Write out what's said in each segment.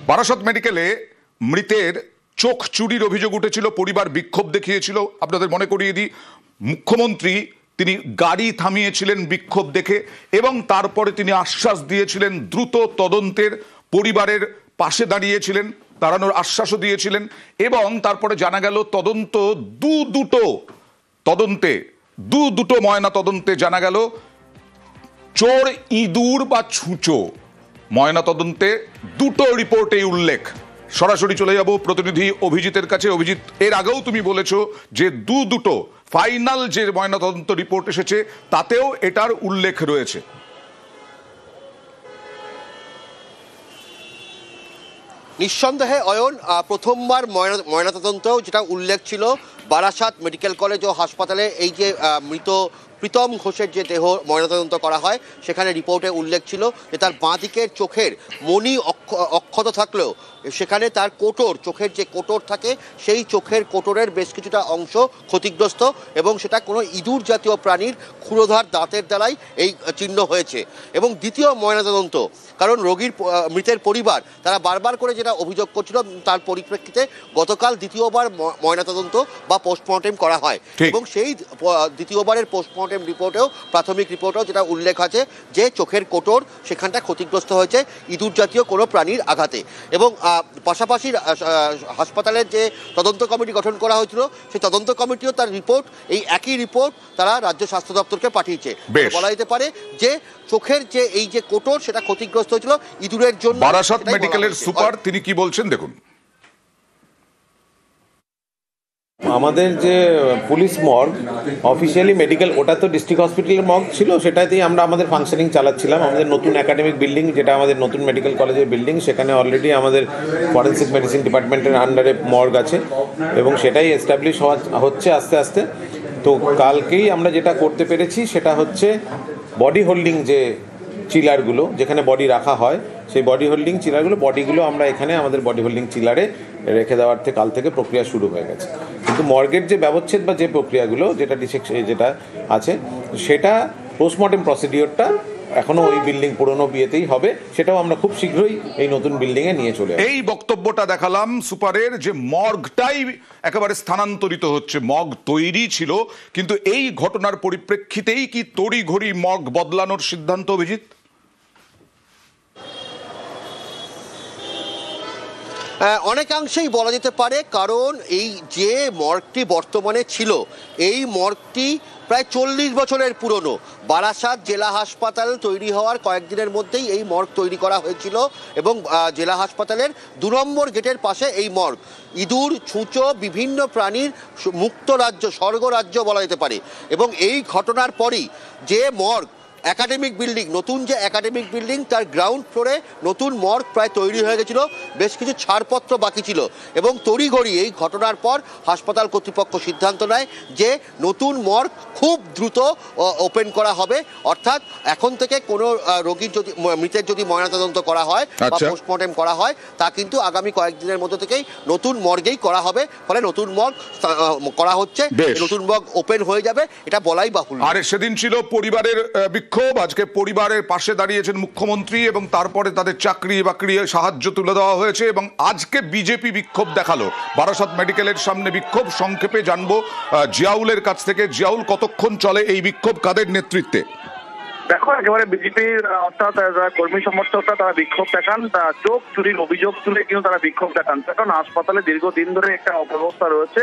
বারাসত মেডিকেলে মৃতের চোখ চুরির অভিযোগ উঠেছিল, পরিবার বিক্ষোভ দেখিয়েছিল। আপনাদের মনে করিয়ে দিই, মুখ্যমন্ত্রী তিনি গাড়ি থামিয়েছিলেন বিক্ষোভ দেখে এবং তারপরে তিনি আশ্বাস দিয়েছিলেন দ্রুত তদন্তের, পরিবারের পাশে দাঁড়িয়েছিলেন, দাঁড়ানোর আশ্বাসও দিয়েছিলেন। এবং তারপরে জানা গেল তদন্ত দুটো ময়না তদন্তে জানা গেল চোর ইঁদুর বা ছুঁচো। ময়না তদন্তে দুটো রিপোর্টেই উল্লেখ। সরাসরি চলে যাব প্রতিনিধি অভিজিতের কাছে। অভিজিৎ, এর আগেও তুমি বলেছো যে দুটো ফাইনাল যে ময়নাতদন্ত রিপোর্ট এসেছে তাতেও এটার উল্লেখ রয়েছে। নিঃসন্দেহে অয়ন, প্রথমবার ময়নাতদন্তেও যেটা উল্লেখ ছিল বারাসাত মেডিকেল কলেজ ও হাসপাতালে এই যে মৃত প্রীতম ঘোষের যে দেহ ময়নাতদন্ত করা হয় সেখানে রিপোর্টে উল্লেখ ছিল যে তার বাঁ দিকের চোখের মণি অক্ষত থাকলেও সেখানে তার কোটর, চোখের যে কোটর থাকে সেই চোখের কোটরের বেশ কিছুটা অংশ ক্ষতিগ্রস্ত এবং সেটা কোনো ইঁদুর জাতীয় প্রাণীর ক্ষুরোধার দাঁতের দ্বারাই এই চিহ্ন হয়েছে। এবং দ্বিতীয় ময়নাতদন্ত, কারণ মৃতের পরিবার তারা বারবার করে যেটা অভিযোগ করছিল তার পরিপ্রেক্ষিতে গতকাল দ্বিতীয়বার ময়নাতদন্ত বা পোস্টমর্টেম করা হয় এবং সেই দ্বিতীয়বারের পোস্টমর্টেম রিপোর্টেও, প্রাথমিক রিপোর্টেও যেটা উল্লেখ আছে যে চোখের কোটর সেখানটা ক্ষতিগ্রস্ত হয়েছে ইঁদুর জাতীয় কোনো প্রাণীর আঘাতে। এবং পাশাপাশি হাসপাতালের যে তদন্ত কমিটি গঠন করা হয়েছিল সেই তদন্ত কমিটিও তার রিপোর্ট, এই একই রিপোর্ট তারা রাজ্য স্বাস্থ্য দপ্তরকে পাঠিয়েছে। বলা যেতে পারে যে চোখের যে এই যে কোটর সেটা ক্ষতিগ্রস্ত হয়েছিল ইঁদুরের জন্য। বারাসত মেডিকেলের সুপার তিনি কি বলছেন দেখুন। আমাদের যে পুলিশ মর্গ অফিসিয়ালি মেডিকেল, ওটা তো ডিস্ট্রিক্ট হসপিটালের মর্গ ছিল, সেটাতেই আমরা আমাদের ফাংশনিং চালাচ্ছিলাম। আমাদের নতুন একাডেমিক বিল্ডিং, যেটা আমাদের নতুন মেডিকেল কলেজের বিল্ডিং, সেখানে অলরেডি আমাদের ফরেন্সিক মেডিসিন ডিপার্টমেন্টের আন্ডারে মর্গ আছে এবং সেটাই এস্টাবলিশ হচ্ছে আস্তে আস্তে। তো কালকেই আমরা যেটা করতে পেরেছি সেটা হচ্ছে বডি হোল্ডিং যে চিলারগুলো, যেখানে বডি রাখা হয় সেই বডি হোল্ডিং চিলারগুলো, বডিগুলো আমরা এখানে আমাদের বডি হোল্ডিং চিলারে রেখে দেওয়ার থেকে কাল থেকে প্রক্রিয়া শুরু হয়ে গেছে। কিন্তু মর্গের যে ব্যবচ্ছেদ বা যে প্রক্রিয়াগুলো যেটা যেটা আছে সেটা পোস্টমর্টেম প্রসিডিওরটা এখনো ওই বিল্ডিং পুরনো বিয়েতেই হবে, সেটাও আমরা খুব শীঘ্রই এই নতুন বিল্ডিং এ নিয়ে চলে আসবো। এই বক্তব্যটা দেখালাম সুপারের, যে মর্গটাই একেবারে স্থানান্তরিত হচ্ছে। মর্গ তৈরি ছিল, কিন্তু এই ঘটনার পরিপ্রেক্ষিতেই কি তড়িঘড়ি মর্গ বদলানোর সিদ্ধান্ত, অভিজিৎ? অনেকাংশেই বলা যেতে পারে, কারণ এই যে মর্গটি বর্তমানে ছিল এই মর্গটি প্রায় 40 বছরের পুরনো। বারাসাত জেলা হাসপাতাল তৈরি হওয়ার কয়েকদিনের মধ্যেই এই মর্গ তৈরি করা হয়েছিল এবং জেলা হাসপাতালের 2 নম্বর গেটের পাশে এই মর্গ। ইঁদুর, ছুঁচো, বিভিন্ন প্রাণীর মুক্ত রাজ্য, স্বর্গরাজ্য বলা যেতে পারে। এবং এই ঘটনার পরই যে মর্গ একাডেমিক বিল্ডিং, নতুন যে একাডেমিক বিল্ডিং তার গ্রাউন্ড ফ্লোরে নতুন মর্গ প্রায় তৈরি হয়ে গেছিল, বেশ কিছু ছাড়পত্র বাকি ছিল এবং তড়িঘড়ি এই ঘটনার পর হাসপাতাল কর্তৃপক্ষ সিদ্ধান্ত নেয় যে নতুন মর্গ খুব দ্রুত ওপেন করা হবে। অর্থাৎ এখন থেকে কোনো রোগীর যদি, মৃতের যদি ময়নাতদন্ত করা হয় বা পোস্টমর্টেম করা হয় তা কিন্তু আগামী কয়েকদিনের মধ্যে থেকেই নতুন মর্গেই করা হবে। ফলে নতুন মর্গ করা হচ্ছে, নতুন মর্গ ওপেন হয়ে যাবে, এটা বলাই বাহুল্য। আর সেদিন ছিল পরিবারের বিক্ষোভ, আজকে পরিবারের পাশে দাঁড়িয়েছেন মুখ্যমন্ত্রী এবং তারপরে তাদের চাকরি বাকরি সাহায্য তুলে দেওয়া হয়েছে এবং আজকে বিজেপি বিক্ষোভ দেখালো। বারাসত মেডিকেলের সামনে বিক্ষোভ, সংক্ষেপে জানবো জিয়াউলের কাছ থেকে। জিয়াউল, কতক্ষণ চলে এই বিক্ষোভ, কাদের নেতৃত্বে? দেখো, একেবারে বিজেপির অর্থাৎ যারা কর্মী সমর্থকরা তারা বিক্ষোভ দেখান, চোখ চুরির অভিযোগ তুলে কিন্তু তারা বিক্ষোভ দেখান। কারণ হাসপাতালে দীর্ঘদিন ধরে একটা অব্যবস্থা রয়েছে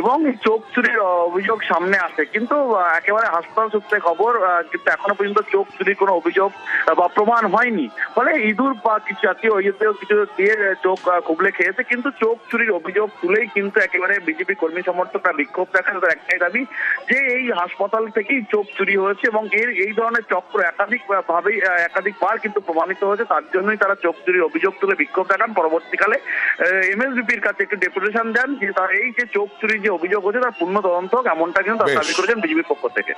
এবং এই চোখ চুরির অভিযোগ সামনে আসে, কিন্তু একেবারে হাসপাতাল সূত্রে খবর কিন্তু এখনো পর্যন্ত চোখ চুরির কোনো অভিযোগ বা প্রমাণ হয়নি। ফলে ইঁদুর বা কিছু জাতীয় কিছু দিয়ে চোখ খুবলে খেয়েছে, কিন্তু চোখ চুরির অভিযোগ তুলেই কিন্তু একেবারে বিজেপি কর্মী সমর্থকরা বিক্ষোভ দেখান। তাদের একটাই দাবি যে এই হাসপাতাল থেকেই চোখ চুরি হয়েছে এবং এই ধরনের একাধিকবার কিন্তু প্রমাণিত হয়েছে। তার জন্যই তারা চোখ চুরির অভিযোগ তুলে বিক্ষোভ দেখান। পরবর্তীকালে এমএসবিপির কাছে একটি ডেপুটেশন দেন যে তার এই যে চোখ চুরির যে অভিযোগ হচ্ছে তার পূর্ণ তদন্ত হোক, এমনটা কিন্তু দাবি করেছেন বিজেপির পক্ষ থেকে।